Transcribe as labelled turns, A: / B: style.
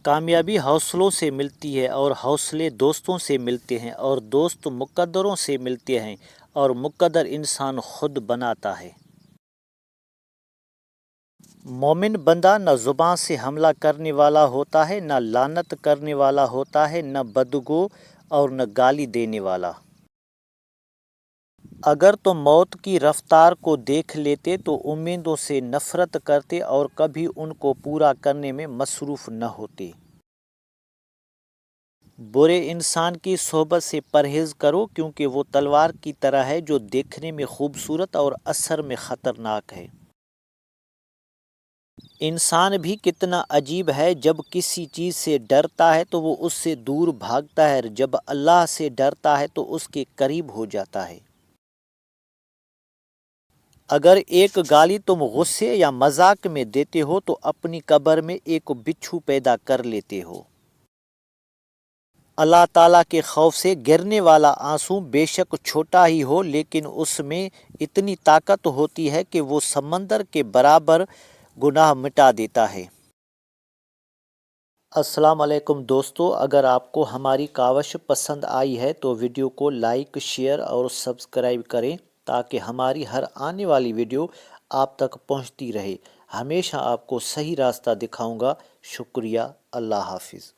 A: کامیابی حوصلوں سے ملتی ہے اور حوصلے دوستوں سے ملتے ہیں اور دوست مقدروں سے ملتے ہیں اور مقدر انسان خود بناتا ہے۔ مومن بندہ نہ زبان سے حملہ کرنے والا ہوتا ہے، نہ لعنت کرنے والا ہوتا ہے، نہ بدگو اور نہ گالی دینے والا۔ اگر تم موت کی رفتار کو دیکھ لیتے تو امیدوں سے نفرت کرتے اور کبھی ان کو پورا کرنے میں مصروف نہ ہوتے۔ برے انسان کی صحبت سے پرہیز کرو کیونکہ وہ تلوار کی طرح ہے جو دیکھنے میں خوبصورت اور اثر میں خطرناک ہے۔ انسان بھی کتنا عجیب ہے، جب کسی چیز سے ڈرتا ہے تو وہ اس سے دور بھاگتا ہے، جب اللہ سے ڈرتا ہے تو اس کے قریب ہو جاتا ہے۔ اگر ایک گالی تم غصے یا مذاق میں دیتے ہو تو اپنی قبر میں ایک بچھو پیدا کر لیتے ہو۔ اللہ تعالیٰ کے خوف سے گرنے والا آنسو بے شک چھوٹا ہی ہو لیکن اس میں اتنی طاقت ہوتی ہے کہ وہ سمندر کے برابر گناہ مٹا دیتا ہے۔ السلام علیکم دوستو، اگر آپ کو ہماری کاوش پسند آئی ہے تو ویڈیو کو لائک، شیئر اور سبسکرائب کریں تاکہ ہماری ہر آنے والی ویڈیو آپ تک پہنچتی رہے۔ ہمیشہ آپ کو صحیح راستہ دکھاؤں گا۔ شکریہ۔ اللہ حافظ۔